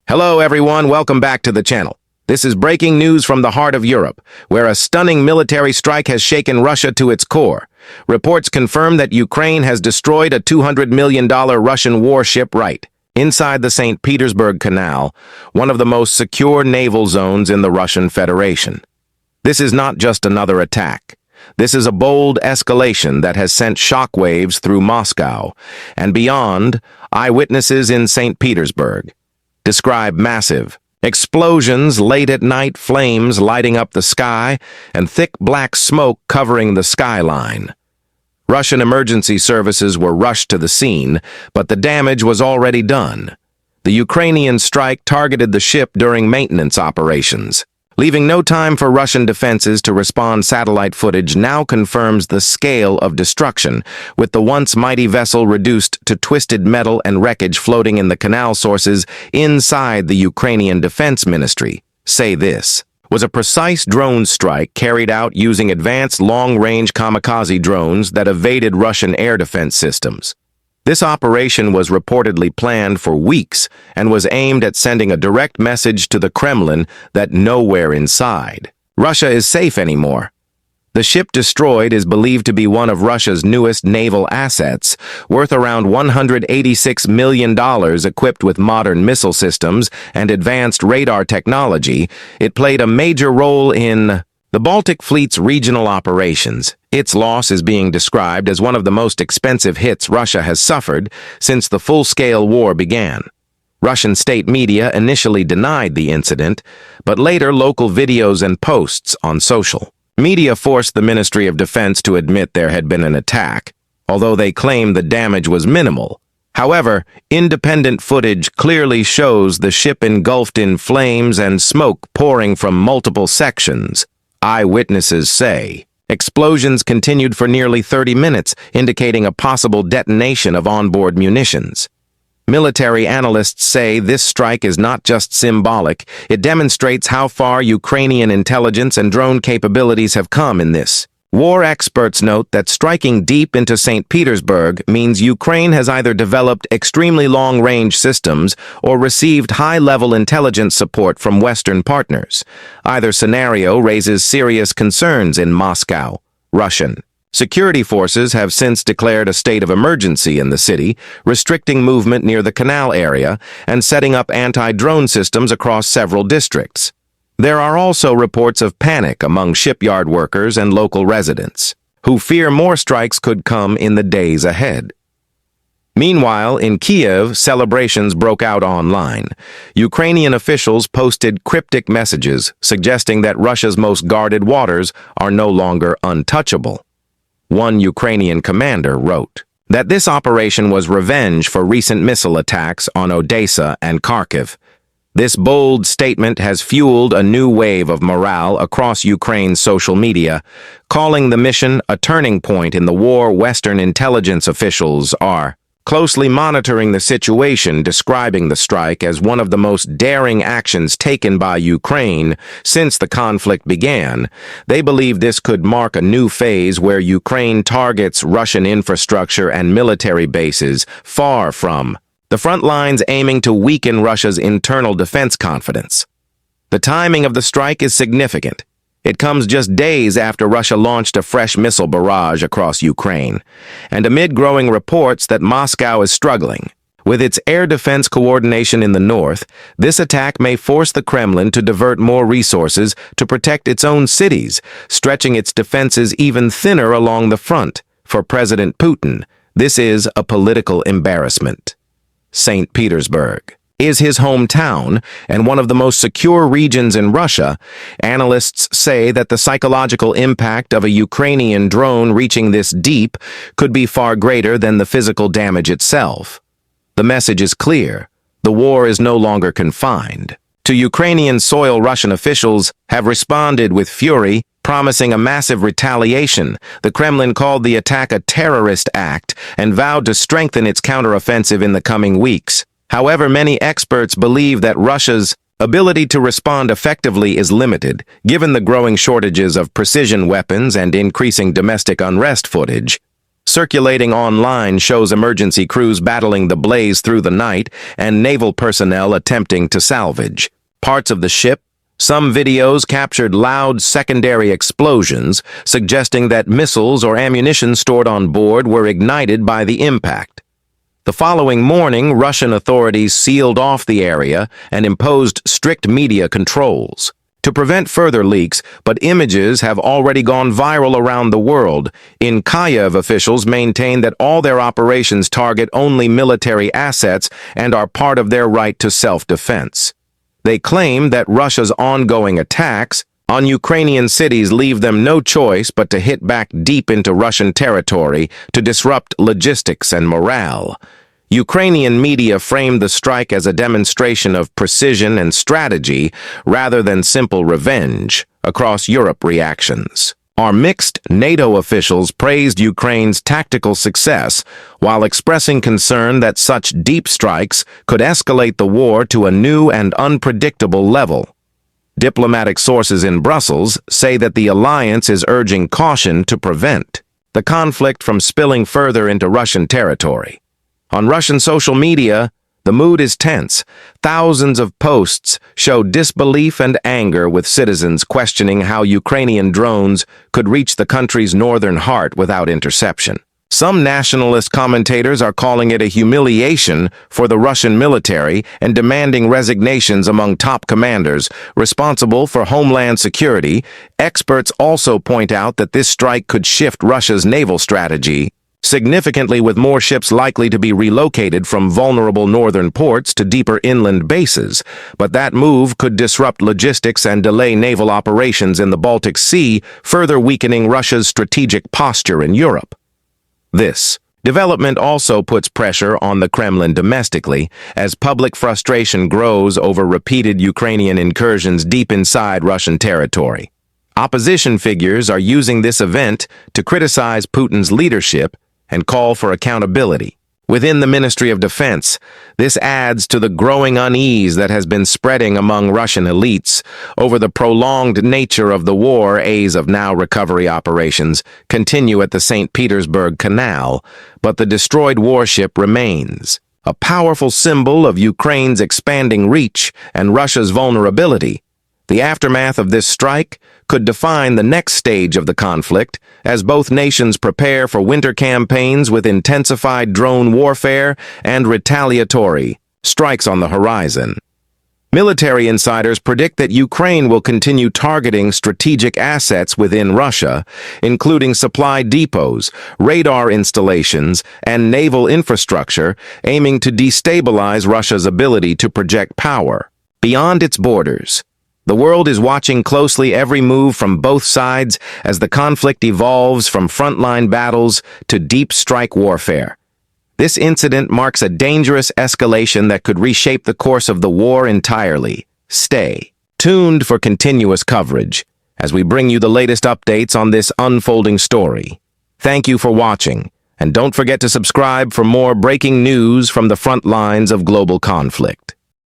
Hello everyone, welcome back to the channel. This is breaking news from the heart of Europe, where a stunning military strike has shaken Russia to its core. Reports confirm that Ukraine has destroyed a $200 million Russian warship right inside the St. Petersburg Canal, one of the most secure naval zones in the Russian Federation. This is not just another attack. This is a bold escalation that has sent shockwaves through Moscow and beyond. Eyewitnesses in St. Petersburg describe massive explosions late at night, flames lighting up the sky, and thick black smoke covering the skyline. Russian emergency services were rushed to the scene, but the damage was already done. The Ukrainian strike targeted the ship during maintenance operations, leaving no time for Russian defenses to respond. Satellite footage now confirms the scale of destruction, with the once mighty vessel reduced to twisted metal and wreckage floating in the canal. Sources inside the Ukrainian Defense Ministry say this was a precise drone strike carried out using advanced long-range kamikaze drones that evaded Russian air defense systems. This operation was reportedly planned for weeks and was aimed at sending a direct message to the Kremlin that nowhere inside Russia is safe anymore. The ship destroyed is believed to be one of Russia's newest naval assets, worth around $186 million, equipped with modern missile systems and advanced radar technology. It played a major role in the Baltic fleet's regional operations. Its loss is being described as one of the most expensive hits Russia has suffered since the full-scale war began. Russian state media initially denied the incident, but later local videos and posts on social media forced the Ministry of Defense to admit there had been an attack, although they claimed the damage was minimal. However, independent footage clearly shows the ship engulfed in flames and smoke pouring from multiple sections. Eyewitnesses say explosions continued for nearly 30 minutes, indicating a possible detonation of onboard munitions. Military analysts say this strike is not just symbolic, it demonstrates how far Ukrainian intelligence and drone capabilities have come in this war. Experts note that striking deep into St. Petersburg means Ukraine has either developed extremely long-range systems or received high-level intelligence support from Western partners. Either scenario raises serious concerns in Moscow. Russian security forces have since declared a state of emergency in the city, restricting movement near the canal area and setting up anti-drone systems across several districts. There are also reports of panic among shipyard workers and local residents, who fear more strikes could come in the days ahead. Meanwhile, in Kyiv, celebrations broke out online. Ukrainian officials posted cryptic messages suggesting that Russia's most guarded waters are no longer untouchable. One Ukrainian commander wrote that this operation was revenge for recent missile attacks on Odessa and Kharkiv. This bold statement has fueled a new wave of morale across Ukraine's social media, calling the mission a turning point in the war. Western intelligence officials are closely monitoring the situation, describing the strike as one of the most daring actions taken by Ukraine since the conflict began. They believe this could mark a new phase where Ukraine targets Russian infrastructure and military bases far from the front lines, aiming to weaken Russia's internal defense confidence. The timing of the strike is significant. It comes just days after Russia launched a fresh missile barrage across Ukraine, and amid growing reports that Moscow is struggling with its air defense coordination in the north. This attack may force the Kremlin to divert more resources to protect its own cities, stretching its defenses even thinner along the front. For President Putin, this is a political embarrassment. St. Petersburg is his hometown and one of the most secure regions in Russia. Analysts say that the psychological impact of a Ukrainian drone reaching this deep could be far greater than the physical damage itself. The message is clear. The war is no longer confined to Ukrainian soil. Russian officials have responded with fury, promising a massive retaliation. The Kremlin called the attack a terrorist act and vowed to strengthen its counteroffensive in the coming weeks. However, many experts believe that Russia's ability to respond effectively is limited, given the growing shortages of precision weapons and increasing domestic unrest. Footage Circulating online shows emergency crews battling the blaze through the night and naval personnel attempting to salvage parts of the ship. Some videos captured loud secondary explosions, suggesting that missiles or ammunition stored on board were ignited by the impact. The following morning, Russian authorities sealed off the area and imposed strict media controls to prevent further leaks, but images have already gone viral around the world. In Kyiv, officials maintain that all their operations target only military assets and are part of their right to self-defense. They claim that Russia's ongoing attacks on Ukrainian cities leave them no choice but to hit back deep into Russian territory to disrupt logistics and morale. Ukrainian media framed the strike as a demonstration of precision and strategy rather than simple revenge. Across Europe, reactions are mixed. NATO officials praised Ukraine's tactical success while expressing concern that such deep strikes could escalate the war to a new and unpredictable level. Diplomatic sources in Brussels say that the alliance is urging caution to prevent the conflict from spilling further into Russian territory. On Russian social media, the mood is tense. Thousands of posts show disbelief and anger, with citizens questioning how Ukrainian drones could reach the country's northern heart without interception. Some nationalist commentators are calling it a humiliation for the Russian military and demanding resignations among top commanders responsible for homeland security. Experts also point out that this strike could shift Russia's naval strategy significantly, with more ships likely to be relocated from vulnerable northern ports to deeper inland bases. But that move could disrupt logistics and delay naval operations in the Baltic Sea, further weakening Russia's strategic posture in Europe. This development also puts pressure on the Kremlin domestically, as public frustration grows over repeated Ukrainian incursions deep inside Russian territory. Opposition figures are using this event to criticize Putin's leadership and call for accountability. Within the Ministry of Defense, this adds to the growing unease that has been spreading among Russian elites over the prolonged nature of the war. As of now, recovery operations continue at the St Petersburg Canal, but the destroyed warship remains a powerful symbol of Ukraine's expanding reach and Russia's vulnerability. The aftermath of this strike could define the next stage of the conflict, as both nations prepare for winter campaigns with intensified drone warfare and retaliatory strikes on the horizon. Military insiders predict that Ukraine will continue targeting strategic assets within Russia, including supply depots, radar installations, and naval infrastructure, aiming to destabilize Russia's ability to project power beyond its borders. The world is watching closely every move from both sides as the conflict evolves from frontline battles to deep strike warfare. This incident marks a dangerous escalation that could reshape the course of the war entirely. Stay tuned for continuous coverage as we bring you the latest updates on this unfolding story. Thank you for watching, and don't forget to subscribe for more breaking news from the front lines of global conflict.